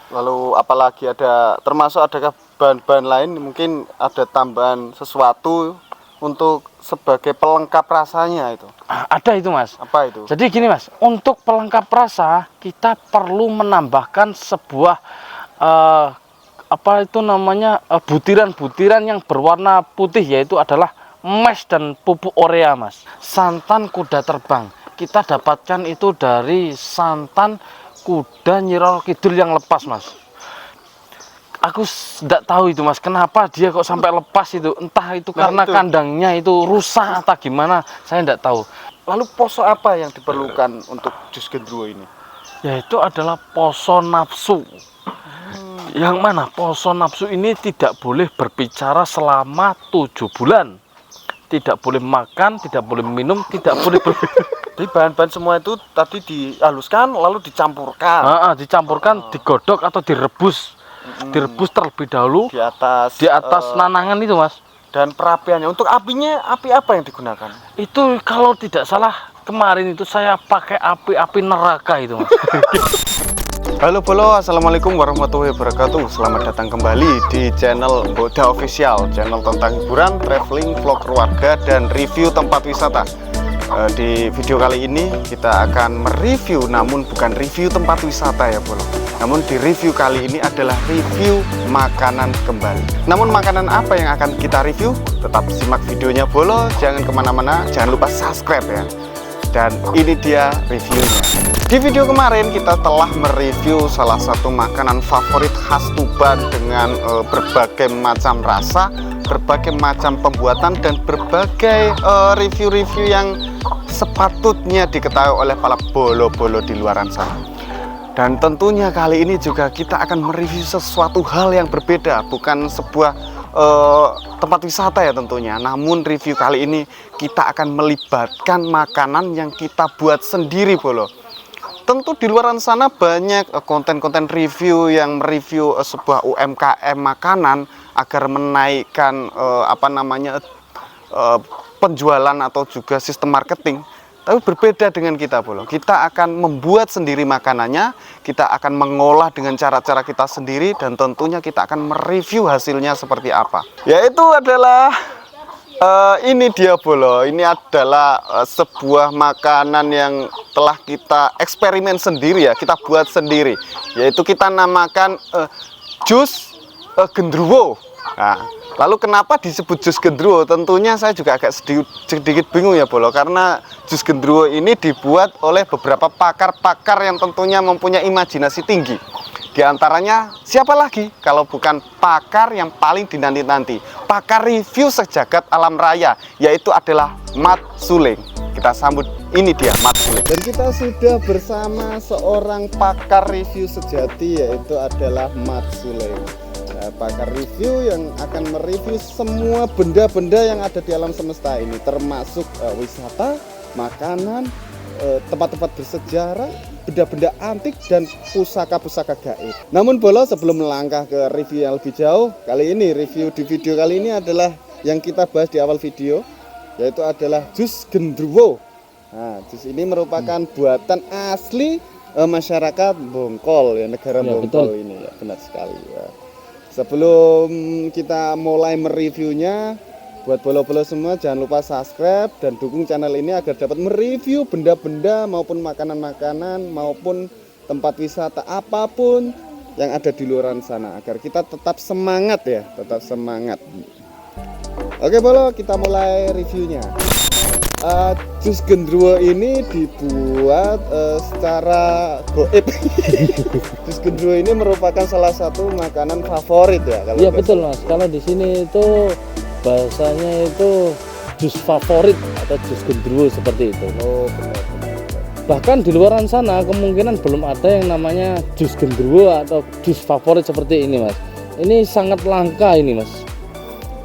Lalu apalagi ada, termasuk adakah bahan-bahan lain, mungkin ada tambahan sesuatu untuk sebagai pelengkap rasanya itu? Ada itu Mas. Apa itu? Jadi gini Mas, untuk pelengkap rasa kita perlu menambahkan sebuah eh, apa itu namanya butiran-butiran yang berwarna putih, yaitu adalah mash dan pupuk urea Mas. Santan kuda terbang kita dapatkan itu dari santan kuda Nyiroro Kidul yang lepas Mas. Aku tidak tahu itu Mas, kenapa dia kok sampai lepas itu. Entah itu karena kandangnya itu rusak atau gimana, saya tidak tahu. Lalu poso apa yang diperlukan untuk jus gendruwo ini? Yaitu adalah poso nafsu. Yang mana poso nafsu ini tidak boleh berbicara selama 7 bulan. Tidak boleh makan, tidak boleh minum, tidak boleh Jadi bahan-bahan semua itu tadi dihaluskan lalu dicampurkan. dicampurkan, digodok atau direbus. Direbus terlebih dahulu Di atas nanangan itu Mas. Dan perapiannya, untuk apinya, api apa yang digunakan? Itu kalau tidak salah kemarin itu saya pakai api neraka itu Mas. Halo bolo, assalamualaikum warahmatullahi wabarakatuh. Selamat datang kembali di channel Boda Official, channel tentang hiburan, traveling, vlog keluarga, dan review tempat wisata. Di video kali ini kita akan mereview, namun bukan review tempat wisata ya bolo. Namun di review kali ini adalah review makanan kembali. Namun makanan apa yang akan kita review? Tetap simak videonya bolo, jangan kemana-mana, jangan lupa subscribe ya. Dan ini dia reviewnya. Di video kemarin kita telah mereview salah satu makanan favorit khas Tuban dengan berbagai macam rasa, berbagai macam pembuatan, dan berbagai review-review yang sepatutnya diketahui oleh para bolo-bolo di luaran sana. Dan tentunya kali ini juga kita akan mereview sesuatu hal yang berbeda, bukan sebuah tempat wisata ya tentunya. Namun review kali ini kita akan melibatkan makanan yang kita buat sendiri bolo. Tentu di luaran sana banyak konten-konten review yang mereview sebuah UMKM makanan agar menaikkan penjualan atau juga sistem marketing. Tapi berbeda dengan kita bolo. Kita akan membuat sendiri makanannya, kita akan mengolah dengan cara-cara kita sendiri, dan tentunya kita akan mereview hasilnya seperti apa. Yaitu adalah ini dia bolo. Ini adalah sebuah makanan yang telah kita eksperimen sendiri ya, kita buat sendiri. Yaitu kita namakan jus gendruwo. Nah, lalu kenapa disebut jus gendruwo? Tentunya saya juga agak sedikit bingung ya bolo, karena jus gendruwo ini dibuat oleh beberapa pakar-pakar yang tentunya mempunyai imajinasi tinggi. Di antaranya siapa lagi kalau bukan pakar yang paling dinanti-nanti, pakar review sejagat alam raya, yaitu adalah Mat Suleng. Kita sambut, ini dia Mat Suleng. Dan kita sudah bersama seorang pakar review sejati, yaitu adalah Mat Suleng. Pakar review yang akan mereview semua benda-benda yang ada di alam semesta ini, termasuk wisata, makanan, tempat-tempat bersejarah, benda-benda antik, dan pusaka-pusaka gaib. Namun bolo, sebelum melangkah ke review yang lebih jauh, kali ini review di video kali ini adalah yang kita bahas di awal video, yaitu adalah jus gendruwo. Nah, jus ini merupakan buatan asli masyarakat Bongkol ya, negara Bongkol. Betul. Ini ya, benar sekali ya. Sebelum kita mulai mereviewnya, buat bolo-bolo semua jangan lupa subscribe dan dukung channel ini agar dapat mereview benda-benda maupun makanan-makanan maupun tempat wisata apapun yang ada di luar sana, agar kita tetap semangat ya, tetap semangat. Oke bolo, kita mulai reviewnya. Jus gendruwo ini dibuat secara goib. Jus gendruwo ini merupakan salah satu makanan favorit ya kalau. Iya betul Mas, kalau di sini itu bahasanya itu jus favorit atau jus gendruwo seperti itu. Oh benar. Bahkan di luaran sana kemungkinan belum ada yang namanya jus gendruwo atau jus favorit seperti ini Mas. Ini sangat langka ini Mas.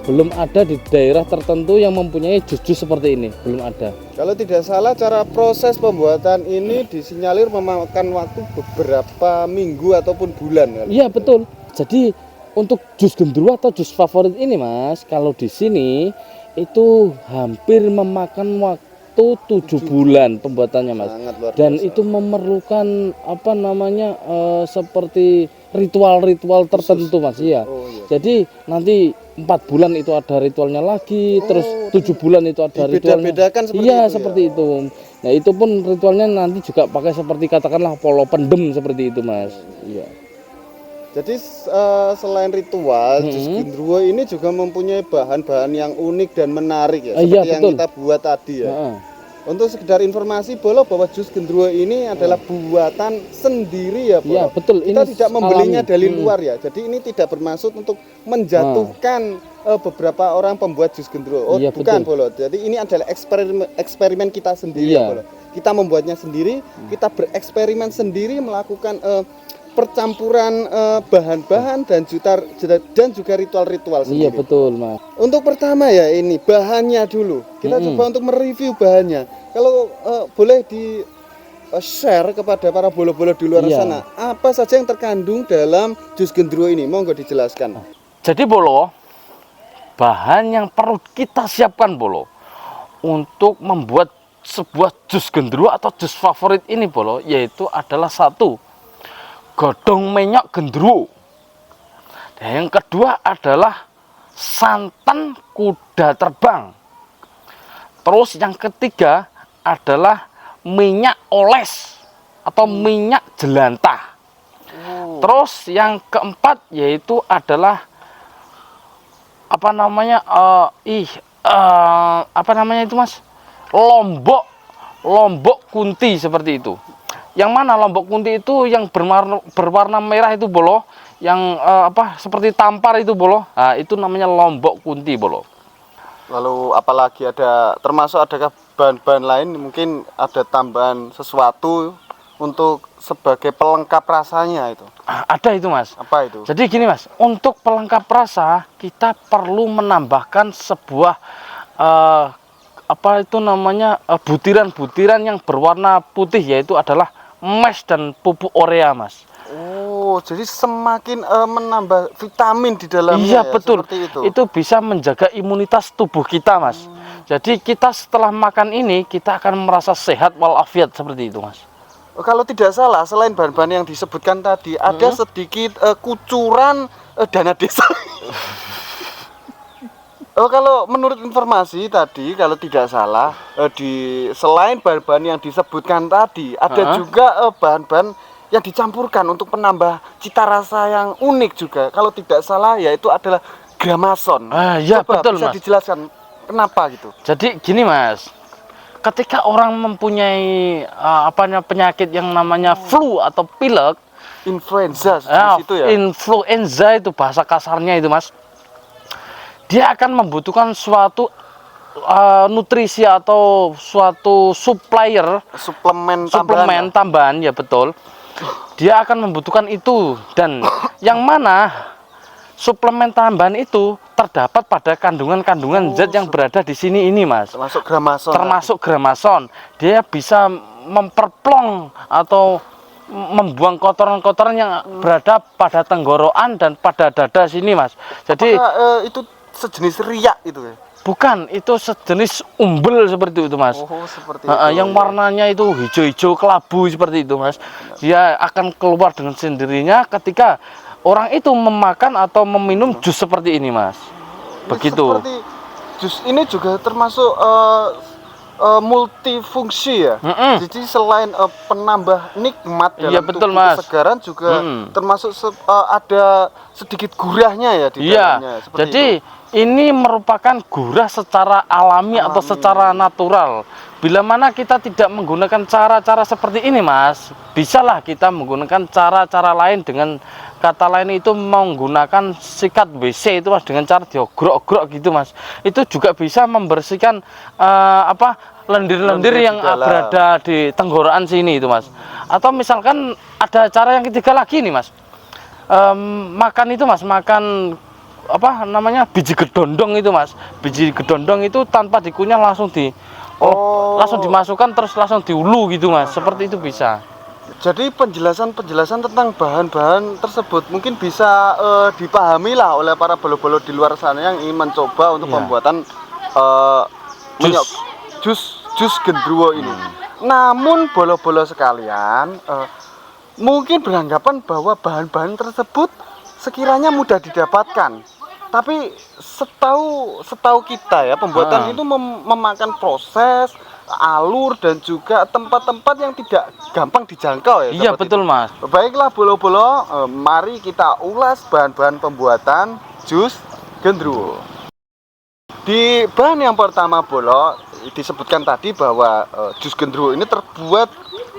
Belum ada di daerah tertentu yang mempunyai jus-jus seperti ini, belum ada. Kalau tidak salah, cara proses pembuatan ini disinyalir memakan waktu beberapa minggu ataupun bulan. Iya betul. Jadi untuk jus gendruwo atau jus favorit ini Mas, kalau di sini itu hampir memakan waktu waktu 7 bulan pembuatannya Mas. Sangat luar Dan biasa. itu memerlukan apa namanya seperti ritual-ritual tertentu Mas. Iya. Oh, iya. Jadi nanti 4 bulan itu ada ritualnya lagi, terus 7 bulan itu ada ritualnya. Dibeda-bedakan seperti Iya, itu ya? seperti itu. Nah, itu pun ritualnya nanti juga pakai seperti katakanlah polo pendem seperti itu Mas. Iya. Jadi selain ritual, jus gendruwo ini juga mempunyai bahan-bahan yang unik dan menarik ya, Iya, seperti yang betul. kita buat tadi ya. Heeh. Untuk sekedar informasi Bolo, bahwa jus gendruwo ini adalah buatan sendiri ya Bolo. Iya, betul. Kita Ini tidak membelinya alami. dari luar ya. Jadi ini tidak bermaksud untuk menjatuhkan beberapa orang pembuat jus gendruwo. Oh, Iya, bukan betul. Bolo. Jadi ini adalah eksperimen kita sendiri Iya. ya Bolo. Kita membuatnya sendiri, kita bereksperimen sendiri, melakukan percampuran bahan-bahan dan juga ritual-ritual Iya, sendiri. betul Mas. Untuk pertama ya ini bahannya dulu. Kita coba untuk mereview bahannya. Kalau boleh di share kepada para bolo-bolo di luar Iya. sana, apa saja yang terkandung dalam jus gendruwo ini? Monggo dijelaskan. Jadi Bolo, bahan yang perlu kita siapkan Bolo untuk membuat sebuah jus gendruwo atau jus favorit ini Bolo, yaitu adalah satu, godong menyok gendruwo. Dan yang kedua adalah santan kuda terbang. Terus yang ketiga adalah minyak oles atau minyak jelantah. Terus yang keempat yaitu adalah apa namanya apa namanya itu Mas, lombok kunti seperti itu. Yang mana lombok kunti itu yang berwarna merah itu Bolo, yang apa seperti tampar itu Bolo. Nah, itu namanya lombok kunti Bolo. Lalu apalagi ada, termasuk adakah bahan-bahan lain, mungkin ada tambahan sesuatu untuk sebagai pelengkap rasanya itu? Ada itu Mas. Apa itu? Jadi gini Mas, untuk pelengkap rasa kita perlu menambahkan sebuah apa itu namanya butiran-butiran yang berwarna putih, yaitu adalah mash dan pupuk urea Mas. Oh, jadi semakin menambah vitamin di dalamnya Iya ya, betul. seperti itu. Itu bisa menjaga imunitas tubuh kita Mas. Jadi kita setelah makan ini kita akan merasa sehat walafiat seperti itu Mas. Kalau tidak salah, selain bahan-bahan yang disebutkan tadi, ada sedikit kucuran dana desa. Oh, kalau menurut informasi tadi, kalau tidak salah, selain bahan-bahan yang disebutkan tadi, ada juga bahan-bahan yang dicampurkan untuk penambah cita rasa yang unik juga. Kalau tidak salah, yaitu adalah gramason. Ya Coba betul bisa Mas. dijelaskan kenapa gitu? Jadi gini Mas, ketika orang mempunyai penyakit yang namanya flu atau pilek, Influenza sejenis itu ya. influenza itu bahasa kasarnya itu Mas, dia akan membutuhkan suatu nutrisi atau suatu supplier, Suplemen suplemen tambahan ya betul. Dia akan membutuhkan itu, dan yang mana suplemen tambahan itu terdapat pada kandungan-kandungan zat yang berada di sini ini Mas. termasuk gramason. Termasuk gramason. Dia bisa memperplong atau membuang kotoran-kotoran yang berada pada tenggorokan dan pada dada sini Mas. Jadi Apakah, itu sejenis riak itu ya? bukan, itu sejenis umbel seperti itu Mas. Oh, seperti itu. Yang warnanya itu hijau-hijau kelabu seperti itu Mas. Dia akan keluar dengan sendirinya ketika orang itu memakan atau meminum jus seperti ini Mas. Begitu. Seperti jus ini juga termasuk multifungsi ya. Jadi selain penambah nikmat dalam Iya, betul, tubuh Mas. kesegaran juga termasuk ada sedikit gurahnya ya di dalamnya. Iya. Seperti Jadi itu. ini merupakan gurah secara alami atau secara natural. Bila mana kita tidak menggunakan cara-cara seperti ini Mas, bisalah kita menggunakan cara-cara lain. Dengan kata lain itu menggunakan sikat WC itu Mas, dengan cara diogrok-ogrok gitu Mas. Itu juga bisa membersihkan lendir-lendir Lendir yang di dalam. berada di tenggorokan sini itu Mas. Atau misalkan ada cara yang ketiga lagi nih Mas. Makan itu Mas, makan apa namanya, biji gedondong itu Mas. Biji gedondong itu tanpa dikunyah langsung langsung dimasukkan terus langsung diulu gitu Mas. Seperti itu bisa. Jadi penjelasan-penjelasan tentang bahan-bahan tersebut mungkin bisa dipahami lah oleh para bolo-bolo di luar sana yang ingin mencoba untuk Iya. pembuatan jus jus gendruwo ini. Namun bolo-bolo sekalian, mungkin beranggapan bahwa bahan-bahan tersebut sekiranya mudah didapatkan. Tapi setahu kita ya, pembuatan itu memakan proses, alur, dan juga tempat-tempat yang tidak gampang dijangkau ya. Iya betul itu. Mas. Baiklah bolo-bolo, mari kita ulas bahan-bahan pembuatan jus gendruwo. Di bahan yang pertama bolo, disebutkan tadi bahwa jus gendruwo ini terbuat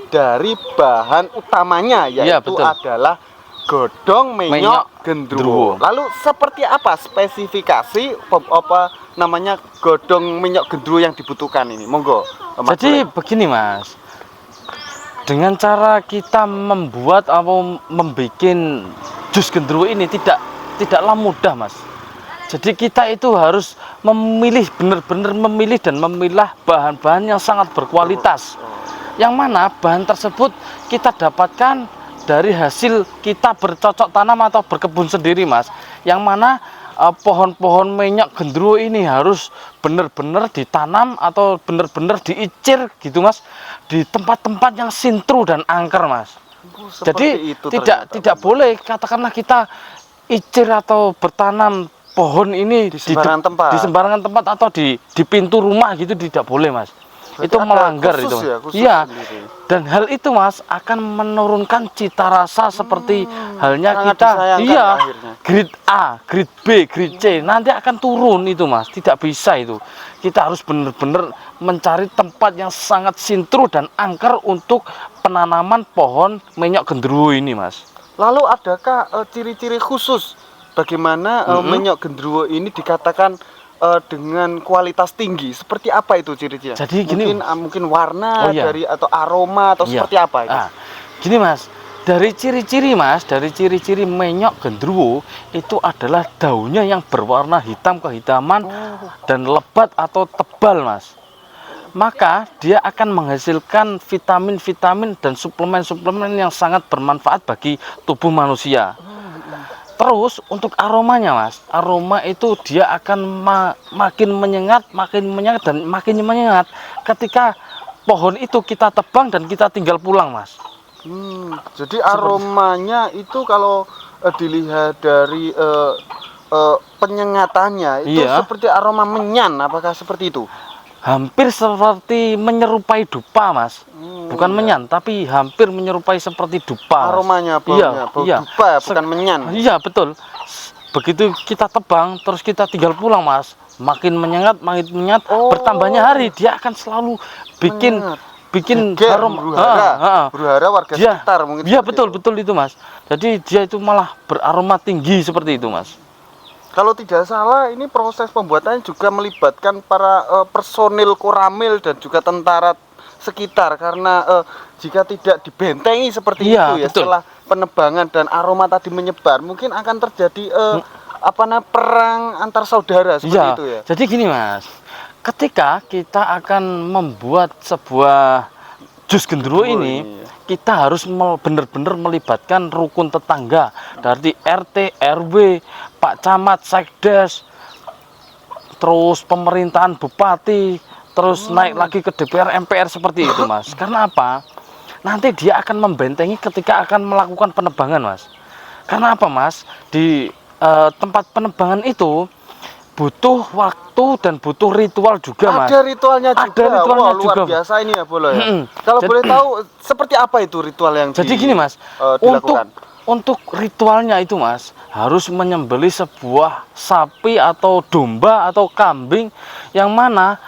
dari bahan utamanya, yaitu adalah godong menyok gendruwo. Lalu seperti apa spesifikasi godong menyok gendruwo yang dibutuhkan ini? Monggo. Jadi begini Mas, dengan cara kita membuat atau membuat jus gendruwo ini tidaklah mudah Mas. Jadi kita itu harus memilih, benar-benar memilih dan memilah bahan-bahan yang sangat berkualitas. Yang mana bahan tersebut kita dapatkan dari hasil kita bercocok tanam atau berkebun sendiri Mas. Yang mana pohon-pohon menyok gendruwo ini harus benar-benar ditanam atau benar-benar diicir gitu Mas, di tempat-tempat yang sintru dan angker Mas. Jadi itu tidak boleh katakanlah kita icir atau bertanam pohon ini di sembarangan tempat atau di pintu rumah gitu, tidak boleh Mas. Berarti itu melanggar itu. Iya. Dan hal itu Mas akan menurunkan cita rasa seperti halnya kita grade A, grade B, grade C nanti akan turun itu Mas. Tidak bisa itu. Kita harus benar-benar mencari tempat yang sangat sintru dan angker untuk penanaman pohon menyok gendruwo ini Mas. Lalu adakah ciri-ciri khusus bagaimana menyok gendruwo ini dikatakan dengan kualitas tinggi? Seperti apa itu ciri-cirinya? Jadi gini, mungkin warna dari atau aroma atau seperti apa itu? Gini Mas, dari ciri-ciri menyok gendruwo itu adalah daunnya yang berwarna hitam kehitaman dan lebat atau tebal Mas. Maka dia akan menghasilkan vitamin-vitamin dan suplemen-suplemen yang sangat bermanfaat bagi tubuh manusia. Terus untuk aromanya Mas, aroma itu dia akan makin menyengat dan makin menyengat ketika pohon itu kita tebang dan kita tinggal pulang Mas. Jadi aromanya itu kalau dilihat dari penyengatannya itu seperti aroma menyan, apakah seperti itu? Hampir seperti menyerupai dupa Mas. Bukan menyan, tapi hampir menyerupai seperti dupa. Aromanya baunya, bau dupa bukan menyan. Iya betul. Begitu kita tebang terus kita tinggal pulang Mas, makin menyengat, bertambahnya hari dia akan selalu bikin harum. Huru-hara warga sekitar mungkin. Iya betul itu Mas. Jadi dia itu malah beraroma tinggi seperti itu Mas. Kalau tidak salah, ini proses pembuatannya juga melibatkan para personil Koramil dan juga tentara sekitar, karena jika tidak dibentengi seperti itu ya, betul. Setelah penebangan dan aroma tadi menyebar, mungkin akan terjadi perang antar saudara seperti itu ya. Jadi gini Mas, ketika kita akan membuat sebuah jus gendruwo ini, kita harus benar-benar melibatkan rukun tetangga dari RT, RW, Pak Camat, Sekdes, terus pemerintahan bupati, terus naik lagi ke DPR, MPR seperti itu Mas. Karena apa? Nanti dia akan membentengi ketika akan melakukan penebangan Mas. Karena apa Mas? Di tempat penebangan itu butuh waktu dan butuh ritual juga Mas. Ada ritualnya juga. Luar juga. Biasa ini ya Bolo ya. Kalau boleh tahu seperti apa itu ritual yang gini Mas, dilakukan? Untuk ritualnya itu Mas harus menyembelih sebuah sapi atau domba atau kambing, yang mana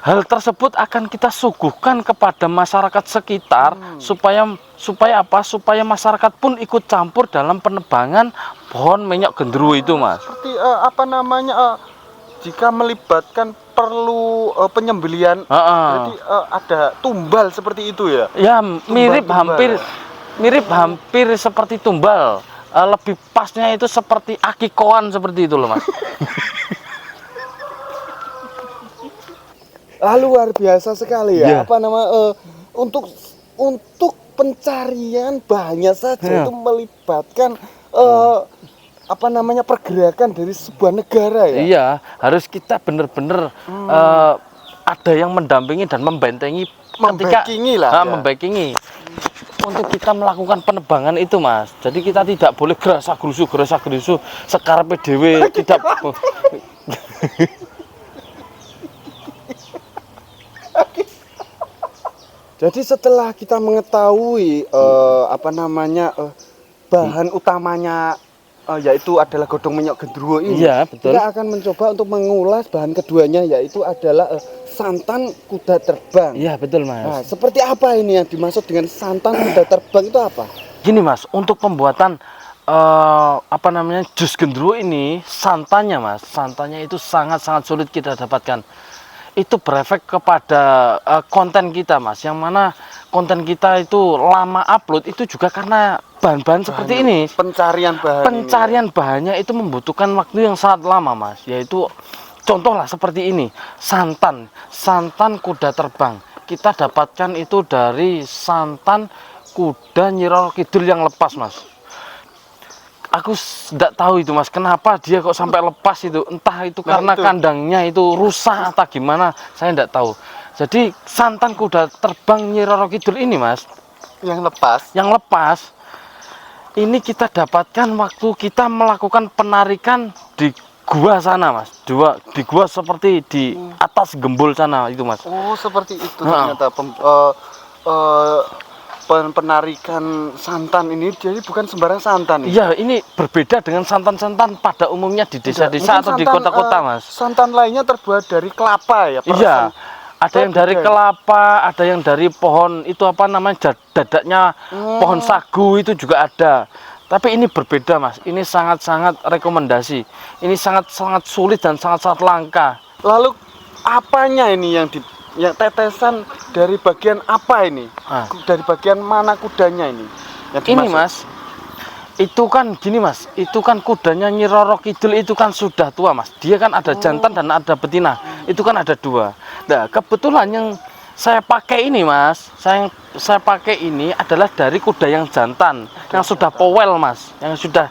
hal tersebut akan kita suguhkan kepada masyarakat sekitar supaya masyarakat pun ikut campur dalam penebangan pohon menyok gendruwo itu Mas. Seperti jika melibatkan perlu penyembelian, berarti ada tumbal seperti itu ya? Ya mirip hampir seperti tumbal. Lebih pasnya itu seperti akikoan seperti itu loh Mas. Luar biasa sekali ya. Untuk pencarian bahannya saja itu melibatkan pergerakan dari sebuah negara ya. Iya, harus kita benar-benar ada yang mendampingi dan membentengi Membackingi lah, ya. membackingi untuk kita melakukan penebangan itu, Mas. Jadi kita tidak boleh gerasa gerusu sekarepe dhewe, tidak. Jadi setelah kita mengetahui bahan utamanya yaitu adalah godong menyok gendruwo ini, Iya, betul. kita akan mencoba untuk mengulas bahan keduanya, yaitu adalah santan kuda terbang. Iya, betul, Nah, Mas. seperti apa ini yang dimaksud dengan santan kuda terbang itu apa? Gini, Mas, untuk pembuatan jus gendruwo ini, santannya, Mas, santannya itu sangat-sangat sulit kita dapatkan. Itu berefek kepada konten kita, Mas, yang mana konten kita itu lama upload itu juga karena bahan-bahan seperti ini. Pencarian bahannya itu membutuhkan waktu yang sangat lama, Mas, yaitu contohlah seperti ini, santan kuda terbang. Kita dapatkan itu dari santan kuda Nyi Roro Kidul yang lepas, Mas. Aku tidak tahu itu, Mas, kenapa dia kok sampai lepas itu. Entah itu karena kandangnya itu rusak atau gimana, saya tidak tahu. Jadi santan kuda terbang Nyi Roro Kidul ini, Mas, yang lepas ini kita dapatkan waktu kita melakukan penarikan di gua sana, Mas. Di gua seperti di atas gembul sana itu, Mas. Oh, seperti itu ternyata penarikan santan ini. Jadi bukan sembarang santan. Iya, ini berbeda dengan santan-santan pada umumnya di desa-desa atau di kota-kota, Mas. Santan lainnya terbuat dari kelapa ya. Iya, ada yang dari kelapa, ada yang dari pohon itu apa namanya, dadaknya pohon sagu itu juga ada. Tapi ini berbeda, Mas. Ini sangat-sangat rekomendasi. Ini sangat-sangat sulit dan sangat-sangat langka. Lalu apanya ini yang tetesan dari bagian apa ini? Dari bagian mana kudanya ini? Ini, Mas. Itu kan gini, Mas. Itu kan kudanya Nyi Roro Kidul itu kan sudah tua, Mas. Dia kan ada jantan dan ada betina. Itu kan ada dua. Nah, kebetulan yang saya pakai ini, Mas, saya pakai ini adalah dari kuda yang jantan, yang sudah powel, Mas, yang sudah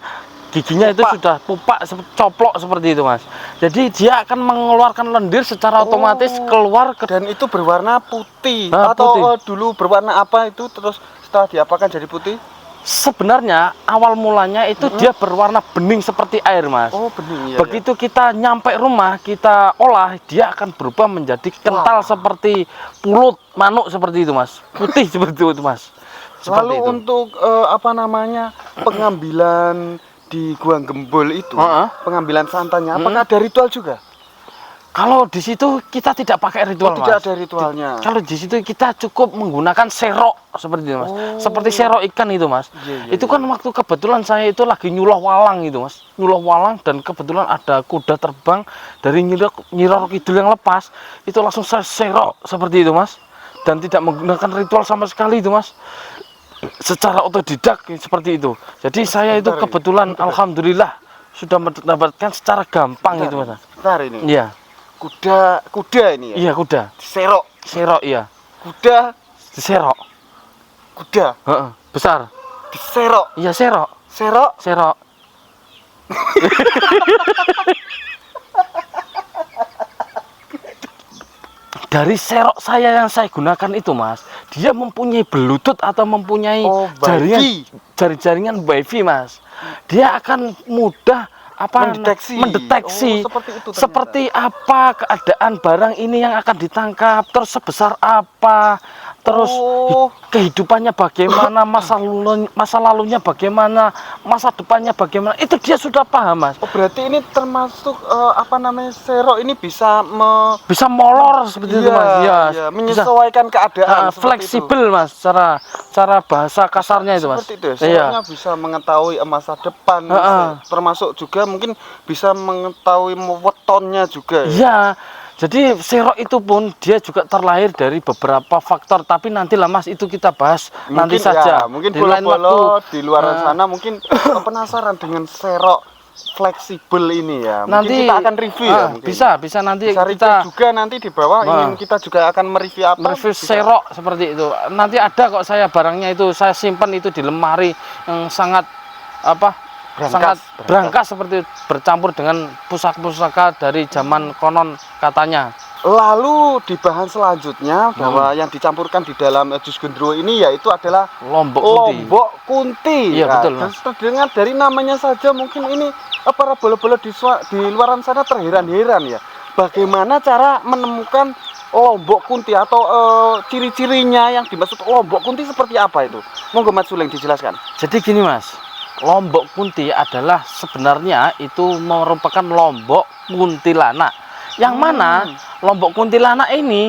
giginya itu sudah pupak, coplok seperti itu, Mas. Jadi dia akan mengeluarkan lendir secara otomatis keluar dan itu berwarna putih putih. Dulu berwarna apa itu, terus setelah diapakan jadi putih? Sebenarnya awal mulanya itu dia berwarna bening seperti air, Mas. Oh, bening, iya. Begitu kita nyampe rumah, kita olah, dia akan berubah menjadi kental seperti pulut manuk seperti itu, Mas. Putih seperti itu, Mas. Lalu untuk pengambilan di Gua Gembul itu, pengambilan santannya, apakah ada ritual juga? Kalau di situ kita tidak pakai ritual, Mas. Tidak ada ritualnya. Kalau di situ kita cukup menggunakan serok seperti itu, Mas. Seperti serok ikan itu, Mas. Itu kan waktu kebetulan saya itu lagi nyuloh walang itu, Mas. Nyuloh walang dan kebetulan ada kuda terbang dari Nyi Roro Kidul yang lepas. Itu langsung saya serok seperti itu, Mas. Dan tidak menggunakan ritual sama sekali itu, Mas. Secara otodidak seperti itu. Jadi saya itu kebetulan alhamdulillah sudah mendapatkan secara gampang itu, Mas. Bentar ini. Iya. Kuda ini ya? Iya, kuda. Serok, iya. Kuda Diserok. Kuda. Besar. Diserok. Iya, serok. Serok. Dari serok saya yang saya gunakan itu, Mas, dia mempunyai belutut atau mempunyai jaringan wifi, Mas. Dia akan mudah mendeteksi seperti apa keadaan barang ini yang akan ditangkap, terus sebesar apa, terus kehidupannya bagaimana, masa lalunya bagaimana, masa depannya bagaimana, itu dia sudah paham, Mas. Oh, berarti ini termasuk serok ini bisa molor seperti itu, Mas. Ya, menyesuaikan keadaan, fleksibel, Mas, cara bahasa kasarnya itu, Mas. Seperti itu. Seroknya bisa mengetahui masa depan, termasuk juga mungkin bisa mengetahui wetonnya juga. Iya. Jadi serok itu pun dia juga terlahir dari beberapa faktor, tapi nantilah, Mas, itu kita bahas nanti saja. Mungkin bolo-bolo di luar sana mungkin penasaran dengan serok fleksibel ini ya. Mungkin nanti kita akan review ya. Mungkin. Bisa nanti kita juga nanti di bawah ingin kita juga akan mereview apa? Mereview serok seperti itu. Nanti ada kok saya barangnya itu saya simpan itu di lemari yang sangat berangkas seperti bercampur dengan pusaka-pusaka dari zaman konon katanya. Lalu di bahan selanjutnya bahwa yang dicampurkan di dalam jus gendruwo ini yaitu adalah lombok kunti. Iya, betul, Dan Mas. terdengar dari namanya saja mungkin ini para bola-bola di luaran sana terheran-heran ya. Bagaimana cara menemukan lombok kunti atau ciri-cirinya yang dimaksud lombok kunti seperti apa itu? Monggo Mas Suleng dijelaskan. Jadi gini Mas, lombok kunti adalah sebenarnya itu merupakan lombok kuntilanak. Yang mana lombok kuntilanak ini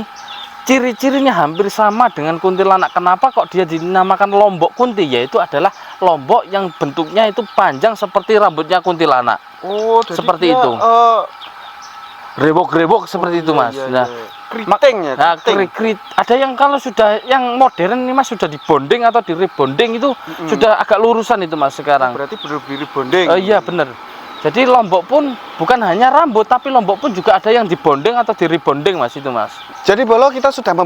ciri-cirinya hampir sama dengan kuntilanak. Kenapa kok dia dinamakan lombok kunti? Yaitu adalah lombok yang bentuknya itu panjang seperti rambutnya kuntilanak. Oh, jadi Seperti dia, itu. Grebok-grebok seperti itu Mas. Iya, Nah, iya. Keriting ya, Nah, keriting. ada yang kalau sudah yang modern ini Mas sudah dibonding atau di rebonding itu sudah agak lurusan itu Mas sekarang. Berarti berdiri bonding. Iya benar. Jadi lombok pun bukan hanya rambut tapi lombok pun juga ada yang dibonding atau di rebonding Mas itu Mas. Jadi Bolo, kita sudah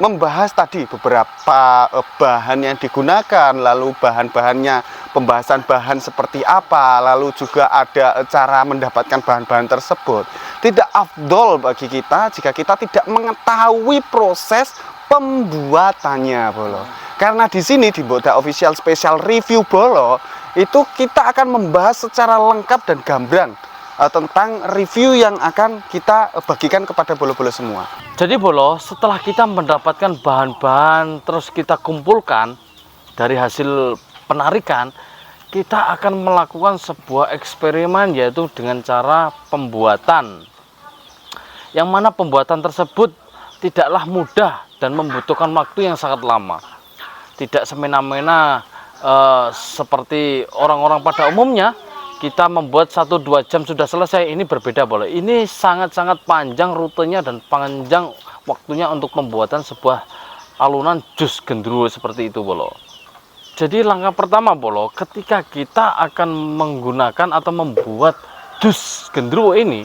membahas tadi beberapa bahan yang digunakan, lalu bahan-bahannya, pembahasan bahan seperti apa, lalu juga ada cara mendapatkan bahan-bahan tersebut. Tidak afdol bagi kita jika kita tidak mengetahui proses pembuatannya Bolo. Karena di sini di Boda Official Special Review Bolo itu kita akan membahas secara lengkap dan gamblang tentang review yang akan kita bagikan kepada bolo-bolo semua. Jadi Bolo, setelah kita mendapatkan bahan-bahan terus kita kumpulkan dari hasil penarikan, kita akan melakukan sebuah eksperimen yaitu dengan cara pembuatan. Yang mana pembuatan tersebut tidaklah mudah dan membutuhkan waktu yang sangat lama. Tidak semena-mena seperti orang-orang pada umumnya kita membuat 1-2 jam sudah selesai. Ini berbeda Bolo. Ini sangat-sangat panjang rutenya dan panjang waktunya untuk pembuatan sebuah alunan jus gendruwo seperti itu Bolo. Jadi langkah pertama Bolo, ketika kita akan menggunakan atau membuat jus gendruwo ini,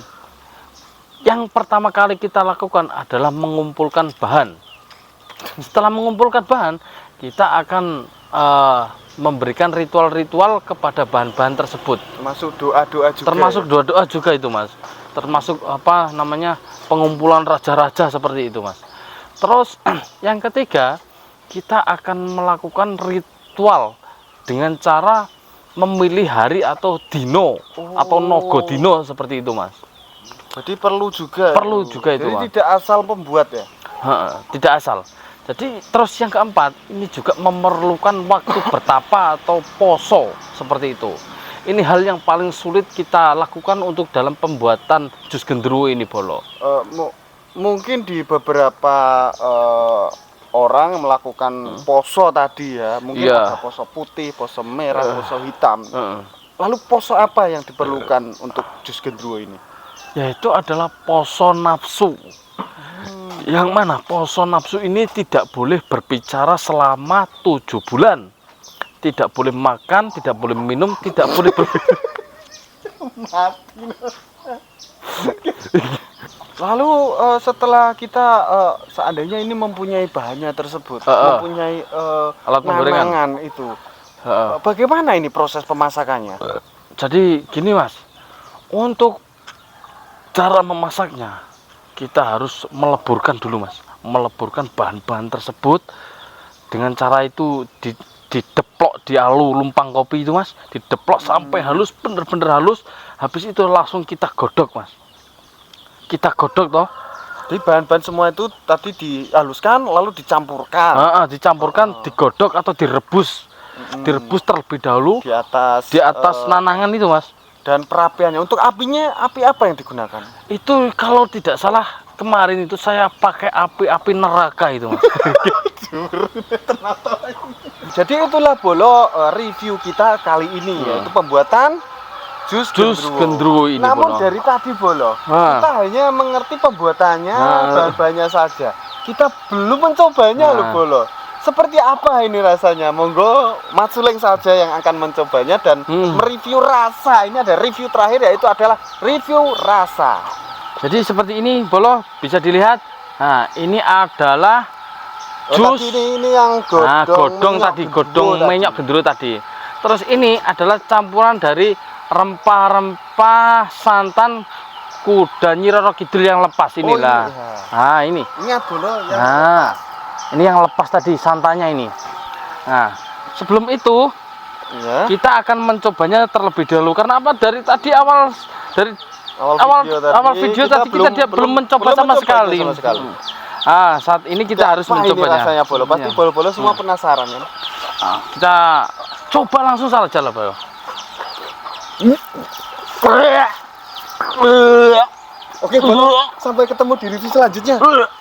yang pertama kali kita lakukan adalah mengumpulkan bahan. Setelah mengumpulkan bahan, kita akan memberikan ritual-ritual kepada bahan-bahan tersebut. Termasuk doa-doa juga. Termasuk doa-doa juga itu Mas. Termasuk apa namanya pengumpulan raja-raja seperti itu Mas. Terus yang ketiga, kita akan melakukan ritual dengan cara memilih hari atau dino atau nogo dino seperti itu Mas. Jadi perlu juga. Perlu juga itu Jadi Mas. tidak asal pembuat ya. Tidak asal. Jadi terus yang keempat, ini juga memerlukan waktu bertapa atau poso seperti itu. Ini hal yang paling sulit kita lakukan untuk dalam pembuatan jus gendruwo ini Bolo. Mungkin di beberapa orang melakukan poso tadi ya, mungkin Iya. ada poso putih, poso merah, poso hitam. Lalu poso apa yang diperlukan untuk jus gendruwo ini? Yaitu adalah poso nafsu. Yang mana poso nafsu ini tidak boleh berbicara selama 7 bulan. Tidak boleh makan, tidak boleh minum, tidak boleh Lalu setelah kita seandainya ini mempunyai bahannya tersebut, mempunyai alat penggorengan nanangan itu, bagaimana ini proses pemasakannya? Jadi gini Mas, untuk cara memasaknya kita harus meleburkan dulu Mas, meleburkan bahan-bahan tersebut dengan cara itu dideplok di alu lumpang kopi itu Mas, dideplok sampai halus, bener-bener halus. Habis itu langsung kita godok Mas, kita godok toh. Jadi bahan-bahan semua itu tadi dihaluskan lalu dicampurkan. Dicampurkan, digodok atau direbus, direbus terlebih dahulu di atas nanangan itu Mas. Dan perapiannya, untuk apinya, api apa yang digunakan? Itu kalau tidak salah kemarin itu saya pakai api neraka itu Mas. Jadi itulah Bolo review kita kali ini, yaitu pembuatan jus gendruwo ini. Namun Bolo, dari tadi Bolo, kita hanya mengerti pembuatannya, bahan-bahannya saja. Kita belum mencobanya loh Bolo. Seperti apa ini rasanya? Monggo Mas Suleng saja yang akan mencobanya dan mereview rasa. Ini ada review terakhir, yaitu adalah review rasa. jadi seperti ini Bolo, bisa dilihat. Nah ini adalah jus. Ini yang Godong tadi, godong minyak gendruwo tadi. Terus ini adalah campuran dari rempah-rempah santan kuda Nyi Roro Kidul yang lepas inilah. iya. Nah, ini. Ingat dulu ya. Nah, ini yang lepas tadi santannya ini. Nah, sebelum itu Iya. kita akan mencobanya terlebih dahulu karena apa? Dari tadi dari awal video tadi kita belum mencoba sama sekali. Saat ini kita harus Apa ini mencobanya. rasanya Bolo? Pasti Iya. bolo-bolo semua penasaran kan? Kita coba langsung saja lah, Bro. Oke, Bolo. Sampai ketemu di review selanjutnya.